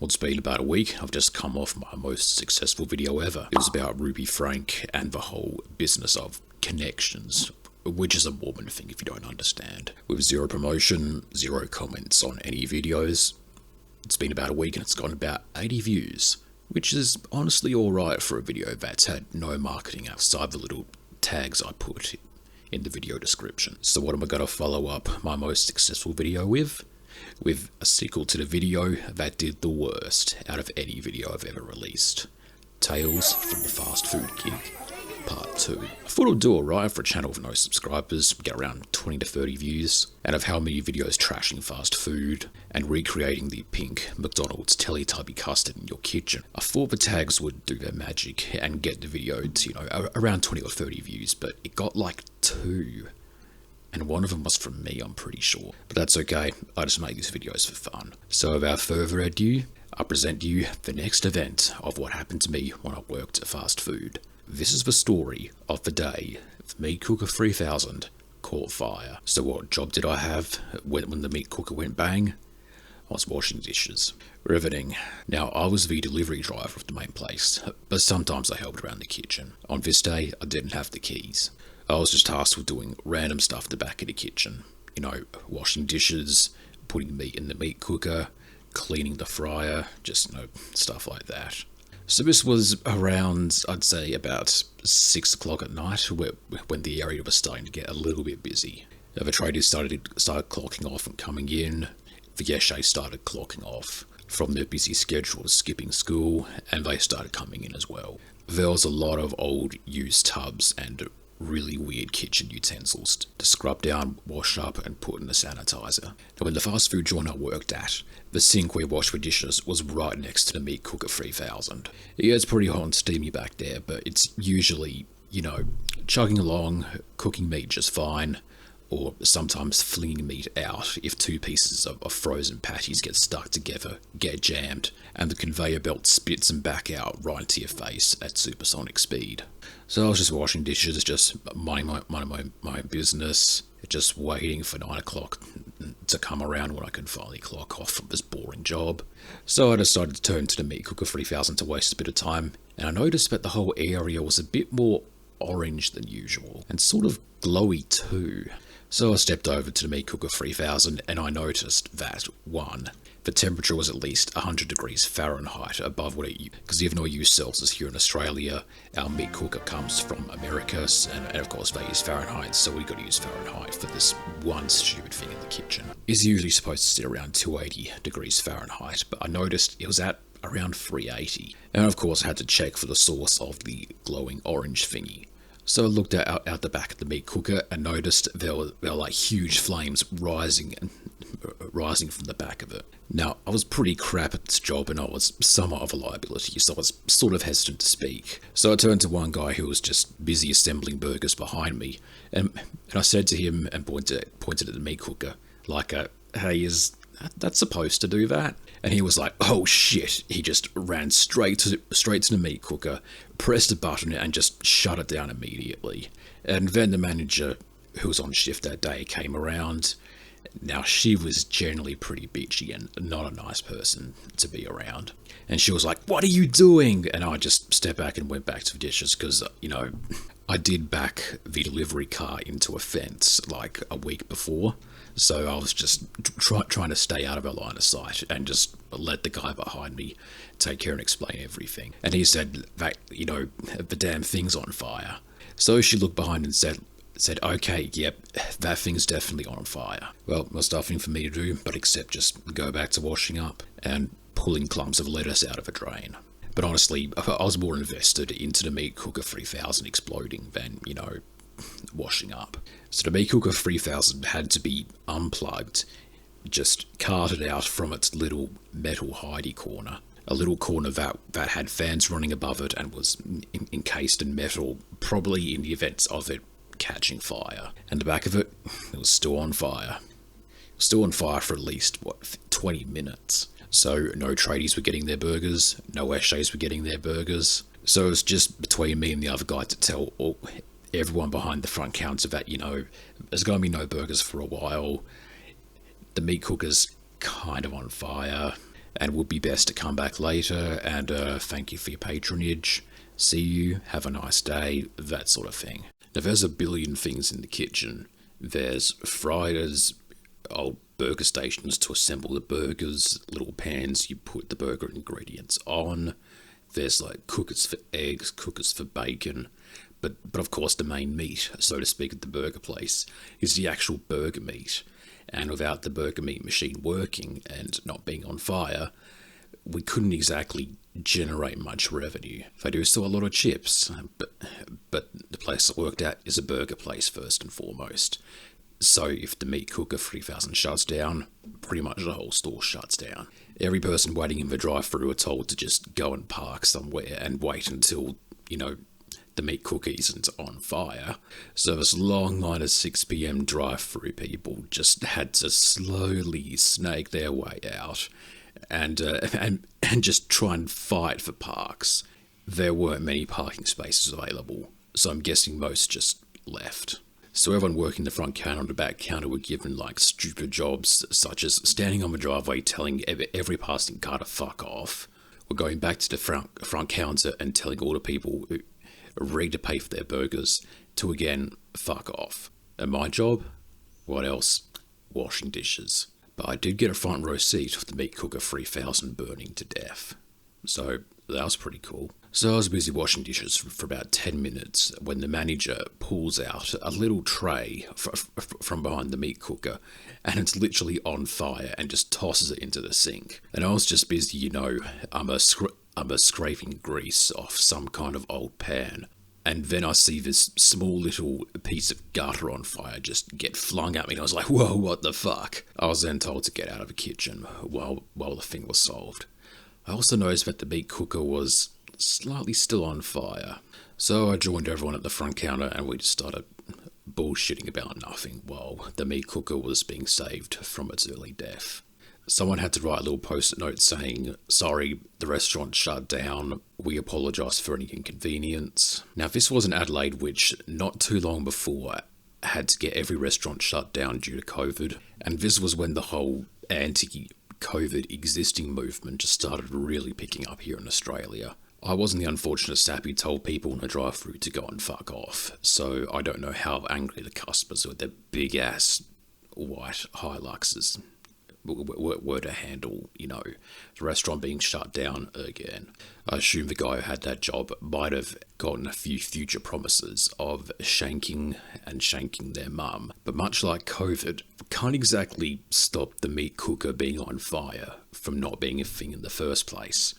Well, it's been about a week. I've just come off my most successful video ever. It was about Ruby Frank and the whole business of connections, which is a Mormon thing if you don't understand. With zero promotion, zero comments on any videos. It's been about a week and it's gotten about 80 views, which is honestly alright for a video that's had no marketing outside the little tags I put in the video description. So what am I going to follow up my most successful video with? With a sequel to the video that did the worst out of any video I've ever released. Tales from the Fast Food Gig, Part 2. I thought it'd do alright for a channel with no subscribers, get around 20 to 30 views, and of how many videos trashing fast food and recreating the pink McDonald's Teletubby custard in your kitchen. I thought the tags would do their magic and get the video to, around 20 or 30 views, but it got like 2. And one of them was from me, I'm pretty sure. But that's okay, I just make these videos for fun. So without further ado, I present you the next event of what happened to me when I worked at fast food. This is the story of the day the MeatCooker 3000 caught fire. So what job did I have when the MeatCooker went bang? I was washing dishes. Riveting. Now, I was the delivery driver of the main place, but sometimes I helped around the kitchen. On this day, I didn't have the keys. I was just tasked with doing random stuff at the back of the kitchen. Washing dishes, putting meat in the meat cooker, cleaning the fryer, just, stuff like that. So this was around, I'd say, about 6 o'clock at night, when the area was starting to get a little bit busy. The traders started clocking off and coming in. The yeshe started clocking off from their busy schedule, skipping school, and they started coming in as well. There was a lot of old used tubs and really weird kitchen utensils to scrub down, wash up, and put in the sanitizer. Now, when the fast food joint I worked at, the sink we washed for dishes was right next to the MeatCooker 3000. Yeah, it's pretty hot and steamy back there, but it's usually, chugging along, cooking meat just fine, or sometimes flinging meat out if 2 pieces of frozen patties get stuck together, get jammed, and the conveyor belt spits them back out right into your face at supersonic speed. So I was just washing dishes, just minding my own business, just waiting for 9 o'clock to come around when I can finally clock off from this boring job. So I decided to turn to the MeatCooker 3000 to waste a bit of time, and I noticed that the whole area was a bit more orange than usual, and sort of glowy too. So I stepped over to the MeatCooker 3000 and I noticed that, 1, the temperature was at least 100 degrees Fahrenheit above what it used. Because even though we use Celsius here in Australia, our meat cooker comes from America, and of course they use Fahrenheit, so we got to use Fahrenheit for this one stupid thing in the kitchen. It's usually supposed to sit around 280 degrees Fahrenheit, but I noticed it was at around 380. And of course I had to check for the source of the glowing orange thingy. So I looked out the back of the meat cooker and noticed there were like huge flames rising from the back of it. Now, I was pretty crap at this job and I was somewhat of a liability, so I was sort of hesitant to speak. So I turned to one guy who was just busy assembling burgers behind me, and I said to him and pointed at the meat cooker, like, hey, is that supposed to do that? And he was like, oh shit. He just ran straight to the meat cooker, pressed a button and just shut it down immediately. And then the manager, who was on shift that day, came around. Now, she was generally pretty bitchy and not a nice person to be around. And she was like, what are you doing? And I just stepped back and went back to the dishes because, I did back the delivery car into a fence like a week before. So I was just trying to stay out of her line of sight and just let the guy behind me take care and explain everything. And he said that, the damn thing's on fire. So she looked behind and said, okay, yep, that thing's definitely on fire. Well, there's nothing for me to do but except just go back to washing up and pulling clumps of lettuce out of a drain. But honestly, I was more invested into the MeatCooker 3000 exploding than, washing up. So the MeatCooker 3000 had to be unplugged, just carted out from its little metal hidey corner. A little corner that had fans running above it and was encased in metal, probably in the event of it catching fire. And the back of it was still on fire. Still on fire for at least, 20 minutes. So no tradies were getting their burgers, no yeshes were getting their burgers. So it was just between me and the other guy to tell everyone behind the front counter that, there's going to be no burgers for a while. The meat cooker's kind of on fire. and would be best to come back later, and thank you for your patronage. See you, have a nice day, that sort of thing. Now there's a billion things in the kitchen. There's fryers, old burger stations to assemble the burgers, little pans you put the burger ingredients on. There's like cookers for eggs, cookers for bacon. But of course the main meat, so to speak, at the burger place is the actual burger meat. And without the burger meat machine working and not being on fire, we couldn't exactly generate much revenue. They do sell a lot of chips, but the place I worked at is a burger place first and foremost. So if the MeatCooker 3000 shuts down, pretty much the whole store shuts down. Every person waiting in the drive-thru are told to just go and park somewhere and wait until, the MeatCooker isn't on fire. So this long line of 6 p.m. drive-thru people just had to slowly snake their way out and just try and fight for parks. There weren't many parking spaces available, so I'm guessing most just left. So everyone working the front counter and the back counter were given like stupid jobs such as standing on the driveway telling every passing car to fuck off, or going back to the front counter and telling all the people who are ready to pay for their burgers to again fuck off. And my job? What else? Washing dishes. But I did get a front row seat of the MeatCooker 3000 burning to death. So that was pretty cool. So I was busy washing dishes for about 10 minutes when the manager pulls out a little tray from behind the MeatCooker, and it's literally on fire, and just tosses it into the sink. And I was just busy, I'm scraping grease off some kind of old pan. And then I see this small little piece of gutter on fire just get flung at me, and I was like, whoa, what the fuck? I was then told to get out of the kitchen while the thing was solved. I also noticed that the MeatCooker was slightly still on fire. So I joined everyone at the front counter and we just started bullshitting about nothing while the MeatCooker was being saved from its early death. Someone had to write a little post-it note saying, sorry, the restaurant shut down, we apologise for any inconvenience. Now this was in Adelaide, which not too long before had to get every restaurant shut down due to COVID, and this was when the whole anti-COVID existing movement just started really picking up here in Australia. I wasn't the unfortunate sap who told people in the drive-thru to go and fuck off, so I don't know how angry the customers with their big-ass white Hiluxes were to handle, the restaurant being shut down again. I assume the guy who had that job might have gotten a few future promises of shanking their mum, but much like COVID, can't exactly stop the MeatCooker being on fire from not being a thing in the first place.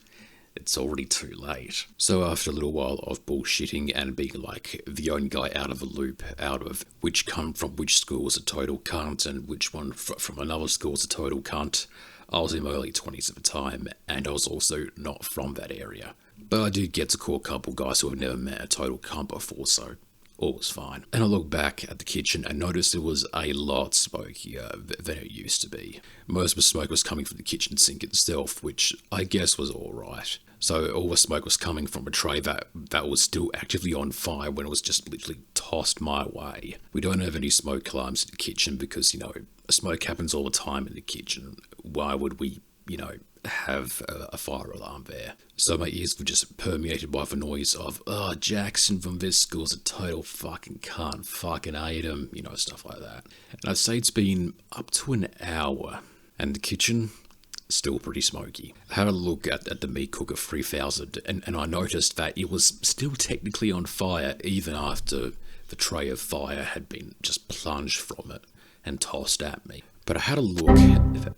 It's already too late. So after a little while of bullshitting and being like the only guy out of the loop, out of which come from which school is a total cunt and which one from another school is a total cunt, I was in my early 20s at the time, and I was also not from that area. But I did get to call a couple guys who had never met a total cunt before, so all was fine. And I looked back at the kitchen and noticed it was a lot smokier than it used to be. Most of the smoke was coming from the kitchen sink itself, which I guess was alright. So all the smoke was coming from a tray that was still actively on fire when it was just literally tossed my way. We don't have any smoke alarms in the kitchen because, smoke happens all the time in the kitchen. Why would we, have a fire alarm there? So my ears were just permeated by the noise of, Jackson from this school's a total fucking cunt, fucking hate him, stuff like that. And I'd say it's been up to an hour, and the kitchen, still pretty smoky. I had a look at the MeatCooker 3000 and I noticed that it was still technically on fire even after the tray of fire had been just plunged from it and tossed at me. But I had a look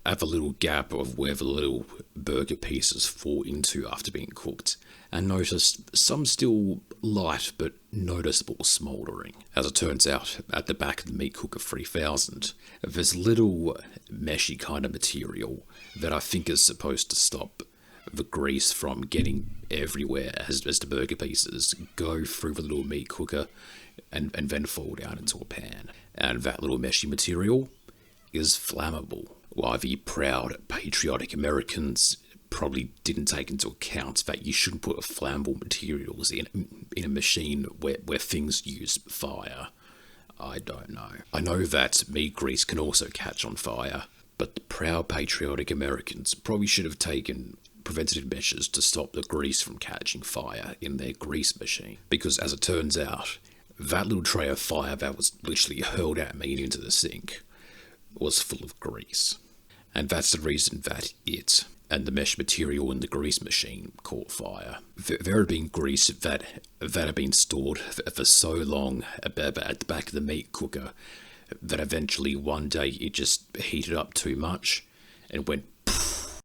at the little gap of where the little burger pieces fall into after being cooked, and noticed some still light but noticeable smouldering. As it turns out, at the back of the MeatCooker 3000, there's little meshy kind of material that I think is supposed to stop the grease from getting everywhere as the burger pieces go through the little meat cooker and then fall down into a pan. And that little meshy material is flammable. Why the proud, patriotic Americans probably didn't take into account that you shouldn't put flammable materials in a machine where things use fire. I don't know. I know that meat grease can also catch on fire, But the proud patriotic Americans probably should have taken preventative measures to stop the grease from catching fire in their grease machine. Because as it turns out, that little tray of fire that was literally hurled at me into the sink was full of grease. And that's the reason that it and the mesh material in the grease machine caught fire. There had been grease that had been stored for so long at the back of the meat cooker that eventually one day it just heated up too much and went poof.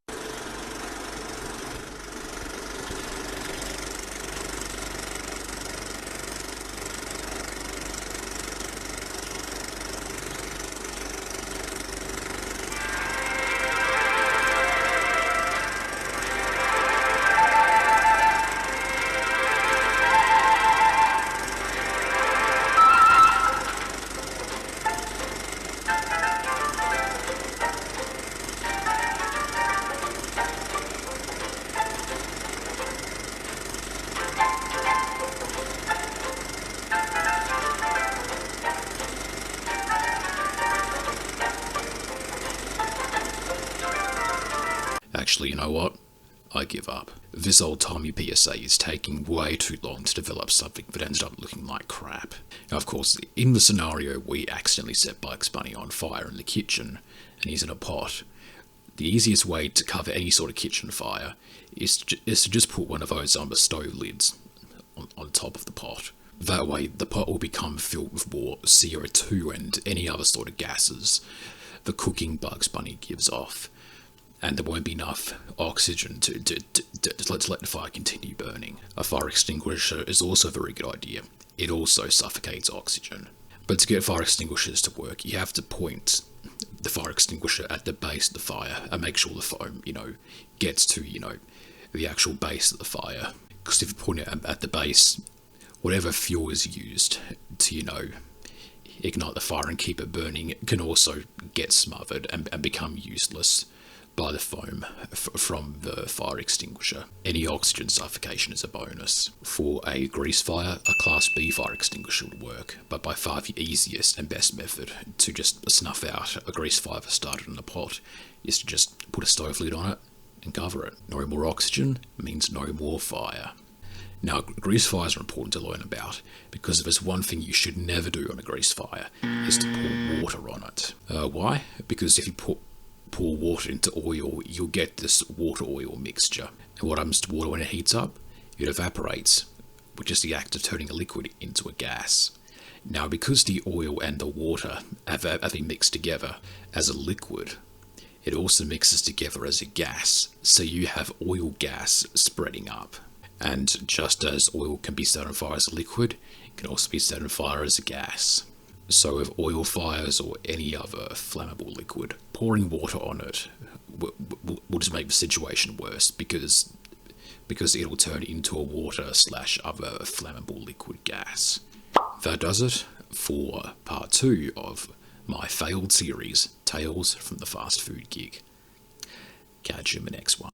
Actually, you know what? I give up. This old-timey PSA is taking way too long to develop something that ended up looking like crap. Now, of course, in the scenario we accidentally set Bugs Bunny on fire in the kitchen, and he's in a pot, the easiest way to cover any sort of kitchen fire is to just put one of those stove lids on top of the pot. That way, the pot will become filled with more CO2 and any other sort of gases the cooking Bugs Bunny gives off. And there won't be enough oxygen to let the fire continue burning. A fire extinguisher is also a very good idea. It also suffocates oxygen. But to get fire extinguishers to work, you have to point the fire extinguisher at the base of the fire and make sure the foam, gets to, the actual base of the fire. Because if you point it at the base, whatever fuel is used to, ignite the fire and keep it burning can also get smothered and become useless by the foam from the fire extinguisher. Any oxygen suffocation is a bonus. For a grease fire, a Class B fire extinguisher would work, but by far the easiest and best method to just snuff out a grease fire that started in a pot is to just put a stove lid on it and cover it. No more oxygen means no more fire. Now, grease fires are important to learn about, because if there's one thing you should never do on a grease fire is to pour water on it. Why? Because if you pour water into oil, you'll get this water-oil mixture. And what happens to water when it heats up? It evaporates, which is the act of turning a liquid into a gas. Now, because the oil and the water have been mixed together as a liquid, it also mixes together as a gas, so you have oil gas spreading up. And just as oil can be set on fire as a liquid, it can also be set on fire as a gas. So with oil fires or any other flammable liquid, pouring water on it will just make the situation worse because it'll turn into a water/other flammable liquid gas. That does it for part 2 of my failed series, Tales from the Fast Food Gig. Catch you in the next one.